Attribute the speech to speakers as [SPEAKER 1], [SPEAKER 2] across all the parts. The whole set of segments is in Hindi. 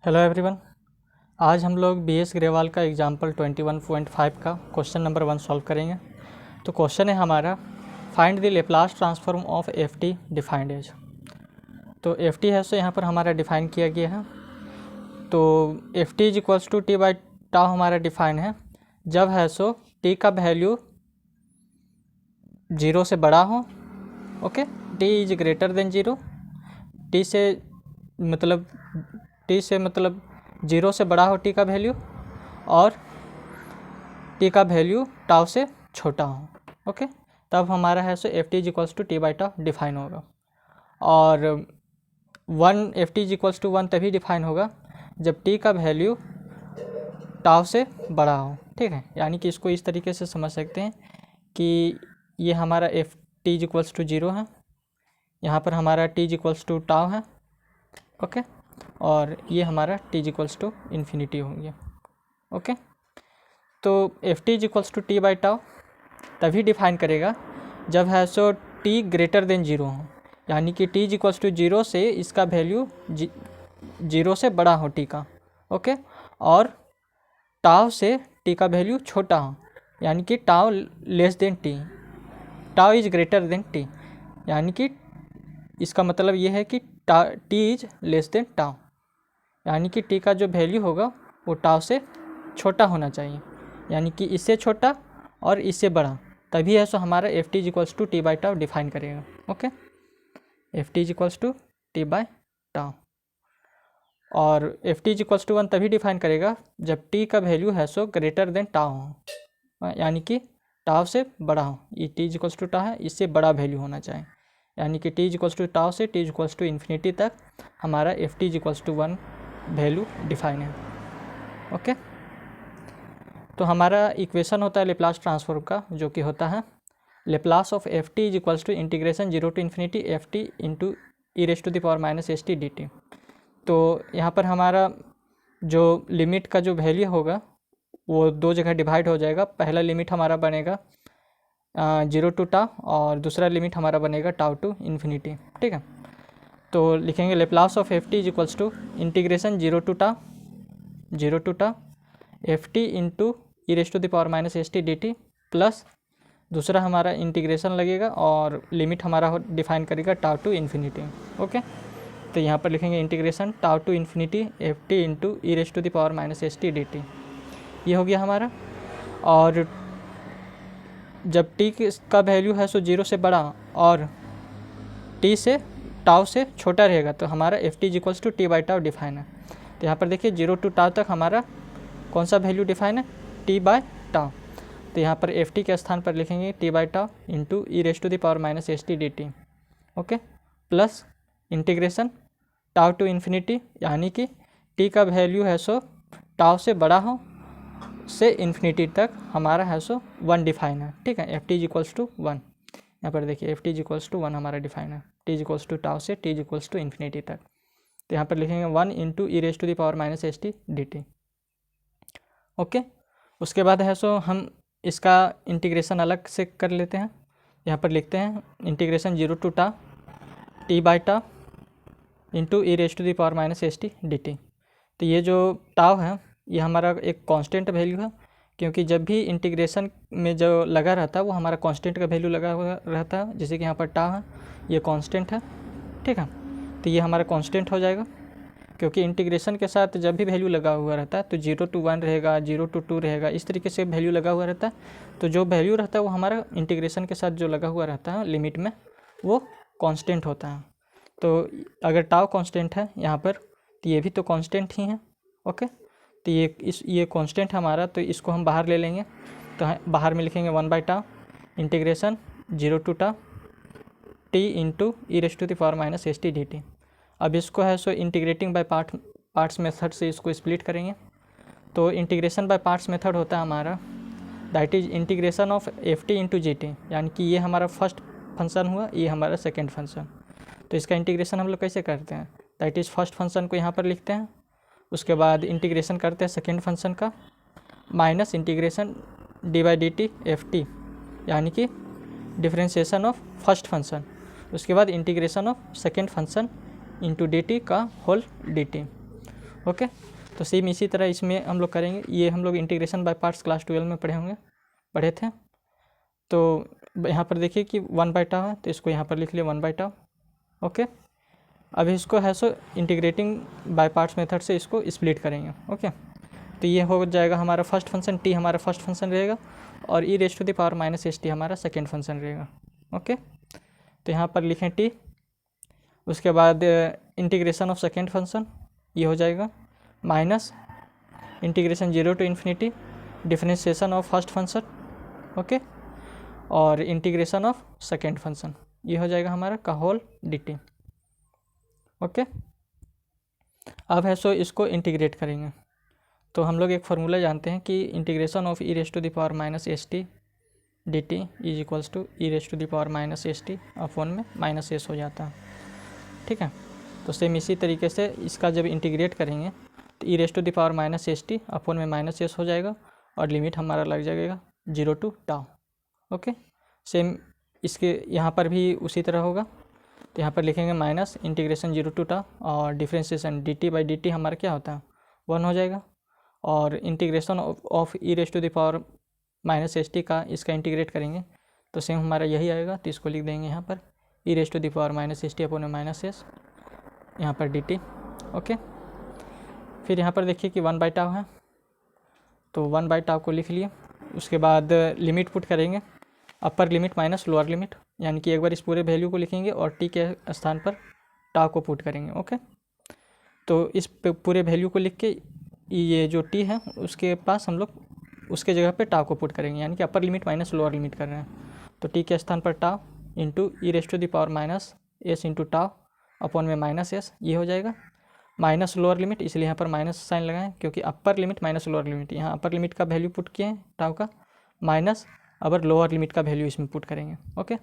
[SPEAKER 1] Hello everyone. आज हम लोग बी एस ग्रेवाल का एग्जाम्पल 21.5 का क्वेश्चन नंबर 1 सॉल्व करेंगे। तो क्वेश्चन है हमारा, find the Laplace transform of f t defined as. तो एफ टी है सो यहाँ पर हमारा डिफाइन किया गया है। तो f T is equals to T by tau हमारा डिफाइन है जब है सो टी का वैल्यू 0 से बड़ा हो। Okay, T is greater than 0, T से मतलब 0 से बड़ा हो टी का वैल्यू, और टी का वैल्यू टाउ से छोटा हो। ओके, तब हमारा है so F T is equals to T by tau define होगा। और F T is equals to 1 तभी डिफाइन होगा जब टी का वैल्यू टाउ से बड़ा हो। ठीक है, यानी कि इसको इस तरीके से समझ सकते हैं कि ये हमारा F T is equals to 0 है, यहाँ पर हमारा t is equals to tau है। ओके, और ये हमारा t is equals to infinity हो गया। ओके, तो f T is equals to T by tau तभी डिफाइन करेगा जब है सो टी ग्रेटर देन 0 हो, यानी कि टी इज इक्वल्स टू 0 से इसका वैल्यू 0 से बड़ा हो टी का। ओके, और टाउ से टी का वैल्यू छोटा हो, यानी कि tau less than T, tau is greater than T, यानी कि इसका मतलब ये है कि T is less than tau, यानी कि टी का जो वैल्यू होगा वो टाउ से छोटा होना चाहिए, यानी कि इससे छोटा और इससे बड़ा, तभी है सो हमारा F T is equals to T by tau define करेगा। Okay, F T is equals to T by tau. और F T is equals to 1 तभी डिफाइन करेगा जब टी का वैल्यू है सो ग्रेटर देन टाउ हो, यानी कि टाउ से बड़ा हो। ये T is equals to tau है, इससे बड़ा वैल्यू होना चाहिए, यानी कि T is equals to tau से T is equals to infinity तक हमारा F T is equals to 1 value define है। ओके, तो हमारा इक्वेशन होता है लेप्लास ट्रांसफॉर्म का, जो कि होता है Laplace of f T is equals to integration 0 to infinity f t into E raise to the power minus S T D t. तो यहाँ पर हमारा जो लिमिट का जो वैल्यू होगा वो दो जगह डिवाइड हो जाएगा। पहला लिमिट हमारा बनेगा 0 टू टाउ, और दूसरा लिमिट हमारा बनेगा टाउ टू इन्फिनिटी। ठीक है, तो लिखेंगे Laplace of f T is equals to integration 0 to tau f t into E raise to the power minus S T D t, plus दूसरा हमारा इंटीग्रेशन लगेगा और लिमिट हमारा डिफाइन करेगा टाउ टू इन्फिनिटी। ओके, तो यहाँ पर लिखेंगे integration tau to infinity f t into E raise to the power minus S T D t, ये हो गया हमारा। और जब टी का वैल्यू है सो 0 से बड़ा और टी से टाउ से छोटा रहेगा तो हमारा F T is equals to T by tau define है। तो यहाँ पर देखिए 0 टू टाउ तक हमारा कौन सा वैल्यू डिफाइन है, टी बाई टाउ। तो यहाँ पर एफ टी के स्थान पर लिखेंगे t by tau into E raise to the power minus S T D T. Okay, plus integration tau to infinity, यानी कि टी का वैल्यू है सो टाउ से बड़ा हो से इन्फिनिटी तक हमारा है सो 1 डिफाइन है। ठीक है, F T is equals to 1, यहाँ पर देखिए F T is equals to 1 हमारा डिफाइन है, T is equals to tau से T is equals to infinity तक। तो यहाँ पर लिखेंगे 1 into E raise to the power minus S T D T. Okay, उसके बाद है सो हम इसका इंटीग्रेशन अलग से कर लेते हैं। यहाँ पर लिखते हैं integration 0 to tau t by tau into E raise to the power minus S T D t. तो ये जो टाउ है ये हमारा एक कांस्टेंट वैल्यू है, क्योंकि जब भी इंटीग्रेशन में जो लगा रहता है वो हमारा कांस्टेंट का वैल्यू लगा हुआ रहता है। जैसे कि यहाँ पर टाउ है, ये कांस्टेंट है। ठीक है, तो ये हमारा कांस्टेंट हो जाएगा, क्योंकि इंटीग्रेशन के साथ जब भी वैल्यू लगा हुआ रहता है तो 0 टू 1 रहेगा, 0 टू 2 रहेगा, इस तरीके से वैल्यू लगा हुआ रहता है। तो जो वैल्यू रहता है वो हमारा इंटीग्रेशन के साथ जो लगा हुआ रहता है लिमिट में वो कांस्टेंट होता है। तो अगर टाउ कांस्टेंट है यहाँ पर तो ये भी तो कांस्टेंट ही है। ओके, तो ये कांस्टेंट हमारा, तो इसको हम बाहर ले लेंगे। तो बाहर में लिखेंगे 1 by tau integration 0 to tau t into E raise to the power minus S T D t. अब इसको है so integrating by parts method से इसको स्प्लिट करेंगे। तो इंटीग्रेशन बाय पार्ट्स मेथड होता है हमारा that is integration of f t into G T, यानी कि ये हमारा फर्स्ट फंक्शन हुआ, ये हमारा सेकेंड फंक्शन। तो इसका इंटीग्रेशन हम लोग कैसे करते हैं, दैट इज़ फर्स्ट फंक्शन को यहाँ पर लिखते हैं, उसके बाद इंटीग्रेशन करते हैं सेकेंड फंक्शन का, minus integration D by D T F T, यानी कि डिफ्रेंशिएशन ऑफ फर्स्ट फंक्शन, उसके बाद integration of second function into D T का होल डी टी। ओके, तो सेम इसी तरह इसमें हम लोग करेंगे। ये हम लोग इंटीग्रेशन बाय पार्ट्स क्लास 12 में पढ़े थे। तो यहाँ पर देखिए कि 1/τ है, तो इसको यहाँ पर लिख लिया 1/τ। ओके, अब इसको है so integrating by parts method से इसको स्प्लिट करेंगे। ओके, तो ये हो जाएगा हमारा फर्स्ट फंक्शन, टी हमारा फर्स्ट फंक्शन रहेगा और e⁻⁻ हमारा सेकेंड फंक्शन रहेगा। ओके, तो यहाँ पर लिखें टी, उसके बाद इंटीग्रेशन ऑफ सेकेंड फंक्शन ये हो जाएगा minus integration 0 to ∞ differentiation of first function. Okay, और इंटीग्रेशन ऑफ सेकेंड फंक्शन ये हो जाएगा हमारा का होल dt। ओके, अब है सो इसको इंटीग्रेट करेंगे। तो हम लोग एक फार्मूला जानते हैं कि integration of e⁻⁻ dt is equals to e⁻⁻ upon में माइनस एस हो जाता है। ठीक है, तो सेम इसी तरीके से इसका जब इंटीग्रेट करेंगे तो e⁻⁻ अपॉन में माइनस एस हो जाएगा और लिमिट हमारा लग जाएगा 0 to τ। ओके, सेम इसके यहाँ पर भी उसी तरह होगा। तो यहाँ पर लिखेंगे माइनस इंटीग्रेशन 0 to τ और डिफरेंशिएशन dt हमारा क्या होता है 1 हो जाएगा, और इंटीग्रेशन ऑफ e⁻⁻ का इसका इंटीग्रेट करेंगे तो सेम हमारा यही आएगा। तो इसको लिख देंगे यहाँ पर e⁻⁻ अपॉन में माइनस एस यहाँ पर dt। ओके, फिर यहाँ पर देखिए कि 1/τ है, तो 1/τ को लिख लिए। उसके बाद लिमिट पुट करेंगे, अपर लिमिट माइनस लोअर लिमिट, यानी कि एक बार इस पूरे वैल्यू को लिखेंगे और टी के स्थान पर τ को पुट करेंगे। ओके, तो इस पूरे वैल्यू को लिख के ये जो टी है उसके पास हम लोग उसके जगह पे τ को पुट करेंगे, यानी कि अपर लिमिट माइनस लोअर लिमिट कर रहे हैं। तो टी के स्थान पर τ इंटू e⁻⁻s इंटू τ अपॉन में माइनस एस ये हो जाएगा। माइनस लोअर लिमिट इसलिए यहाँ पर माइनस साइन लगाएं, क्योंकि अपर लिमिट माइनस लोअर लिमिट, यहाँ अपर लिमिट का वैल्यू पुट किए हैं τ का, माइनस अबर लोअर लिमिट का वैल्यू इसमें पुट करेंगे। ओके,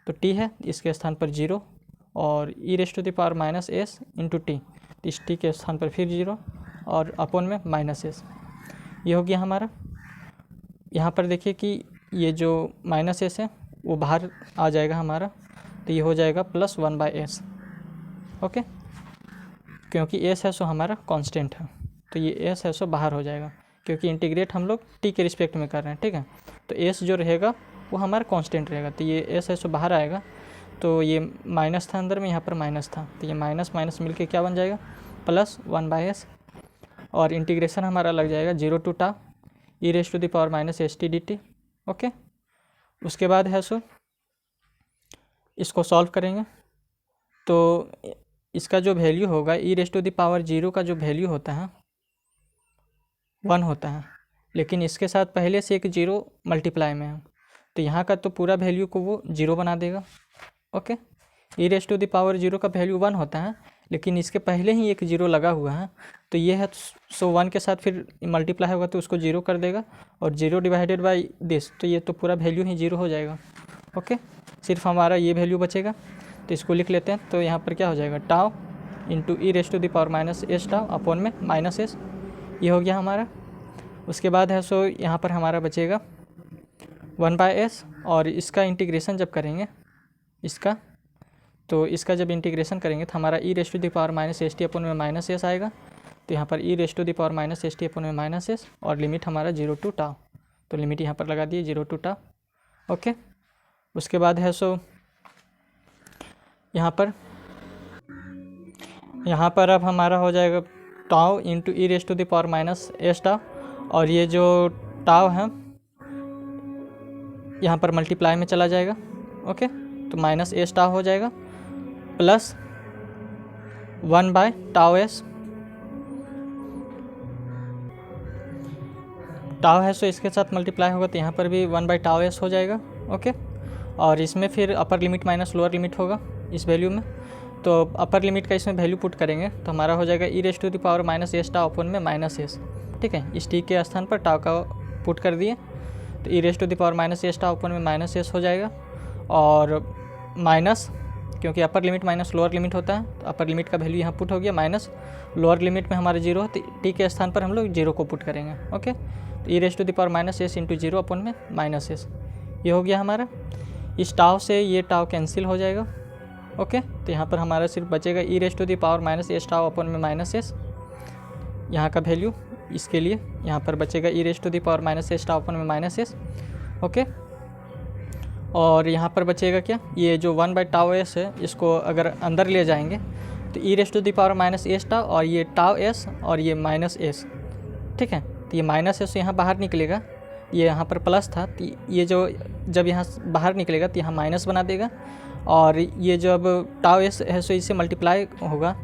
[SPEAKER 1] तो टी है इसके स्थान पर 0 और e⁻⁻s इंटू टी, इस टी के स्थान पर फिर 0 और अपॉन में माइनस एस ये हो गया हमारा। यहाँ पर देखिए कि ये जो माइनस एस है वो बाहर आ जाएगा हमारा, तो ये हो जाएगा +1/s। ओके, क्योंकि एस है सो हमारा कांस्टेंट है, तो ये एस है सो बाहर हो जाएगा, क्योंकि इंटीग्रेट हम लोग टी के रिस्पेक्ट में कर रहे हैं। ठीक है, तो एस जो रहेगा वो हमारा कांस्टेंट रहेगा, तो ये एस है सो बाहर आएगा। तो ये माइनस था अंदर में, यहाँ पर माइनस था, तो ये माइनस माइनस मिलके क्या बन जाएगा +1/s, और इंटीग्रेशन हमारा लग जाएगा 0 to τ e⁻⁻ dt। ओके, उसके बाद है सो इसको सॉल्व करेंगे, तो इसका जो वैल्यू होगा e⁻0 का जो वैल्यू होता है 1 होता है, लेकिन इसके साथ पहले से एक 0 मल्टीप्लाई में है, तो यहाँ का तो पूरा वैल्यू को वो 0 बना देगा। ओके, e⁻0 का वैल्यू 1 होता है, लेकिन इसके पहले ही एक 0 लगा हुआ है, तो ये है सो 1 के साथ फिर मल्टीप्लाई होगा तो उसको 0 कर देगा, और 0 डिवाइडेड बाई दिस, तो ये तो पूरा वैल्यू ही 0 हो जाएगा। ओके, सिर्फ हमारा ये वैल्यू बचेगा, तो इसको लिख लेते हैं। तो यहाँ पर क्या हो जाएगा τ इंटू e⁻⁻s अपॉन में माइनस एस ये हो गया हमारा। उसके बाद है सो यहाँ पर हमारा बचेगा 1/s, और इसका इंटीग्रेशन जब करेंगे इसका, तो इसका जब इंटीग्रेशन करेंगे तो हमारा e⁻⁻ अपॉन में माइनस एस आएगा। तो यहाँ पर e⁻⁻ अपॉन में माइनस एस और लिमिट हमारा 0 to τ, तो लिमिट यहाँ पर लगा दिए 0 to τ। ओके, उसके बाद है सो यहाँ पर अब हमारा हो जाएगा τ इंटू e⁻⁻s, और ये जो τ है यहाँ पर मल्टीप्लाई में चला जाएगा। ओके, तो माइनस एस τ हो जाएगा प्लस 1/τs τ है, सो इसके साथ मल्टीप्लाई होगा तो यहाँ पर भी 1/τs हो जाएगा। ओके, और इसमें फिर अपर लिमिट माइनस लोअर लिमिट होगा इस वैल्यू में, तो अपर लिमिट का इसमें वैल्यू पुट करेंगे तो हमारा हो जाएगा e⁻⁻s अपॉन में माइनस एस। ठीक है, इस टी के स्थान पर τ का पुट कर दिए, तो e⁻⁻s अपॉन में माइनस एस हो जाएगा, और माइनस क्योंकि अपर लिमिट माइनस लोअर लिमिट होता है, तो अपर लिमिट का वैल्यू यहाँ पुट हो गया, माइनस लोअर लिमिट में हमारा 0 है, तो टी के स्थान पर हम लोग 0 को पुट करेंगे। ओके, तो e⁻⁻s इंटू 0 अपॉन में माइनस एस ये हो गया हमारा। इस τ से ये τ कैंसिल हो जाएगा। ओके, तो यहाँ पर हमारा सिर्फ बचेगा e⁻⁻s अपॉन में माइनस एस, यहाँ का वैल्यू इसके लिए यहाँ पर बचेगा ई rest to the power minus S tau upon में माइनस एस। ओके, और यहाँ पर बचेगा क्या, ये जो 1/τs है इसको अगर अंदर ले जाएंगे तो e rest to the power minus S tau और ये टाउ एस और ये माइनस एस। ठीक है, तो ये माइनस एस यहाँ बाहर निकलेगा, ये यहाँ पर प्लस था, तो ये जो जब यहाँ बाहर निकलेगा तो यहाँ माइनस बना देगा, और ये जब टाउ एस है सो इससे मल्टीप्लाई होगा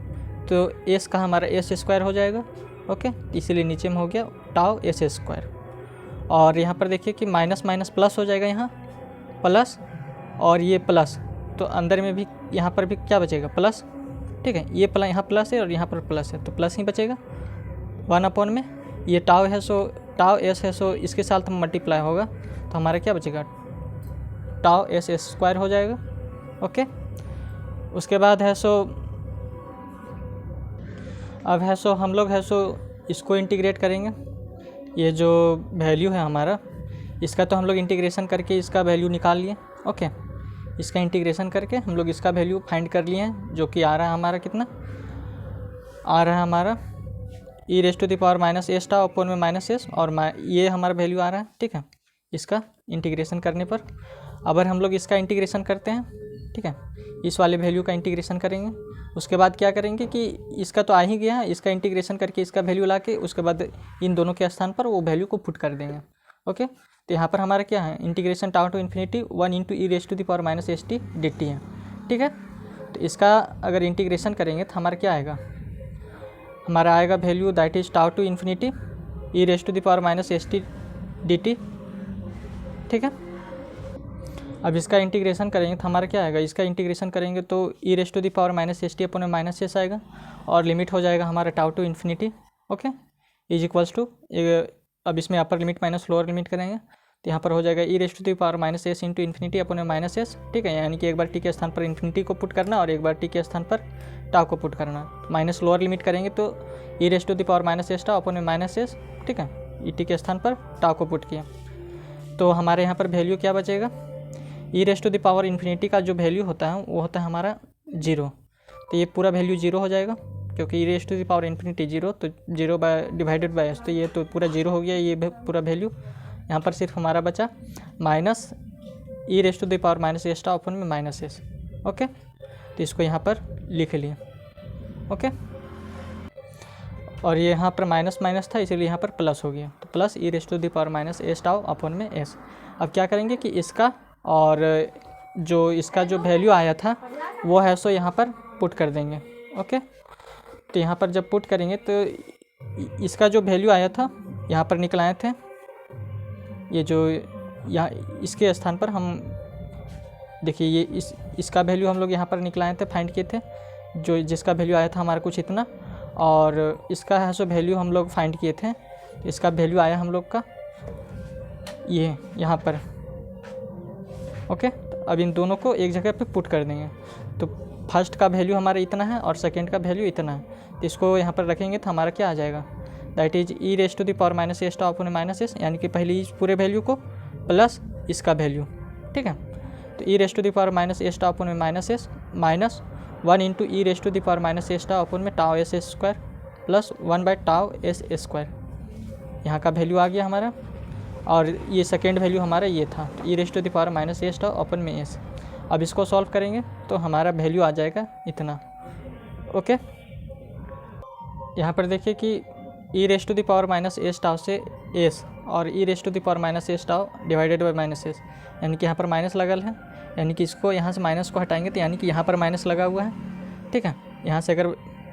[SPEAKER 1] तो एस का हमारा एस स्क्वायर हो जाएगा। ओके, इसीलिए नीचे में हो गया टाउ एस स्क्वायर। और यहाँ पर देखिए कि माइनस माइनस प्लस हो जाएगा, यहाँ प्लस और ये प्लस, तो अंदर में भी यहाँ पर भी क्या बचेगा, प्लस। ठीक है, ये प्लस यहाँ प्लस है और यहाँ पर प्लस है तो प्लस ही बचेगा 1 में। ये टाउ है सो टाउ एस है सो इसके साथ मल्टीप्लाई होगा तो हमारा क्या बचेगा, टाउ एस स्क्वायर हो जाएगा। ओके, उसके बाद है सो अब है सो हम लोग है सो इसको इंटीग्रेट करेंगे। ये जो वैल्यू है हमारा इसका तो हम लोग इंटीग्रेशन करके इसका वैल्यू निकाल लिए। ओके, इसका इंटीग्रेशन करके हम लोग इसका वैल्यू फाइंड कर लिए हैं, जो कि आ रहा है हमारा कितना आ रहा है हमारा e rest to the power minus S tau upon में माइनस एस, और ये हमारा वैल्यू आ रहा है। ठीक है, इसका इंटीग्रेशन करने पर अगर हम लोग इसका इंटीग्रेशन करते हैं, ठीक है, इस वाले वैल्यू का इंटीग्रेशन करेंगे, उसके बाद क्या करेंगे कि इसका तो आ ही गया है, इसका इंटीग्रेशन करके इसका वैल्यू ला के उसके बाद इन दोनों के स्थान पर वो वैल्यू को पुट कर देंगे। ओके, तो यहाँ पर हमारा क्या है, integration tau to infinity 1 into e rest to the power minus S T D t है। ठीक है, तो इसका अगर इंटीग्रेशन करेंगे तो हमारा क्या आएगा, हमारा आएगा value that is tau to infinity e rest to the power minus S T D t. ठीक है, अब इसका इंटीग्रेशन करेंगे तो हमारा क्या आएगा, इसका इंटीग्रेशन करेंगे तो e rest to the power minus S t upon में माइनस एस आएगा, और लिमिट हो जाएगा हमारा tau to infinity. Okay, is equals to, अब इसमें upper limit minus lower limit करेंगे तो यहाँ पर हो जाएगा e rest to the power minus s into infinity upon में माइनस एस। ठीक है, यानी कि एक बार टी के स्थान पर इन्फिनिटी को पुट करना और एक बार टी के स्थान पर टाउ को पुट करना। माइनस लोअर लिमिट करेंगे तो e rest to the power minus S tau upon में माइनस एस। ठीक है, ई टी के स्थान पर टाउ को पुट किया तो हमारे यहाँ पर वैल्यू क्या बचेगा, ई rest to the power infinity का जो वैल्यू होता है वो होता है हमारा 0, तो ये पूरा वैल्यू 0 हो जाएगा, क्योंकि e rest to the power infinity 0 तो 0 डिवाइडेड बाय एस, तो ये तो पूरा 0 हो गया ये पूरा वैल्यू। यहाँ पर सिर्फ हमारा बचा minus e rest to the power minus S tau upon में माइनस एस। ओके, तो इसको यहाँ पर लिख लिए। ओके, और ये यहाँ पर माइनस माइनस था इसलिए यहाँ पर प्लस हो गया, तो plus e rest to the power minus S tau upon में एस। अब क्या करेंगे कि इसका और जो इसका जो वैल्यू आया था वो है सो यहाँ पर पुट कर देंगे। ओके, तो यहाँ पर जब पुट करेंगे तो इसका जो वैल्यू आया था यहाँ पर निकलाए थे, ये जो यहाँ इसके स्थान पर हम देखिए ये इसका वैल्यू हम लोग यहाँ पर निकलाए थे, फाइंड किए थे, जो जिसका वैल्यू आया था हमारा कुछ इतना, और इसका है सो वैल्यू हम लोग फाइंड किए थे, इसका वैल्यू आया हम लोग का ये यहाँ पर। ओके, तो अब इन दोनों को एक जगह पे पुट कर देंगे, तो फर्स्ट का वैल्यू हमारा इतना है और सेकंड का वैल्यू इतना है, तो इसको यहाँ पर रखेंगे तो हमारा क्या आ जाएगा, that is e rest to the power minus S tau upon minus s, यानी कि पहले इस पूरे वैल्यू को प्लस इसका वैल्यू। ठीक है, तो e rest to the power minus S tau upon में minus s minus 1 into e rest to the power minus S tau upon में टाउ एस स्क्वायर प्लस 1/टाउ एस स्क्वायर, यहाँ का वैल्यू आ गया हमारा, और ये सेकेंड वैल्यू हमारा ये था e rest to the power minus S tau upon में एस। अब इसको सॉल्व करेंगे तो हमारा वैल्यू आ जाएगा इतना। ओके, यहाँ पर देखिए कि e rest to the power minus S tau से एस और e rest to the power minus S tau divided by minus s, यानी कि यहाँ पर माइनस लगल है, यानी कि इसको यहाँ से माइनस को हटाएंगे तो यानी कि यहाँ पर माइनस लगा हुआ है। ठीक है, यहाँ से अगर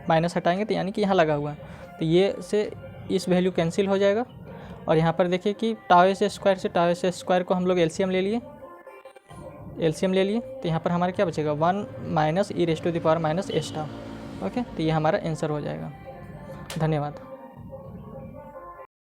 [SPEAKER 1] माइनस हटाएंगे तो यानी कि यहाँ लगा हुआ है, तो ये से इस वैल्यू कैंसिल हो जाएगा। और यहाँ पर देखिए कि टाउ एस स्क्वायर से टाउ एस स्क्वायर को हम लोग एलसीएम ले लिए, तो यहाँ पर हमारा क्या बचेगा 1 minus e rest to the power minus S tau. Okay, तो ये हमारा आंसर हो जाएगा। धन्यवाद।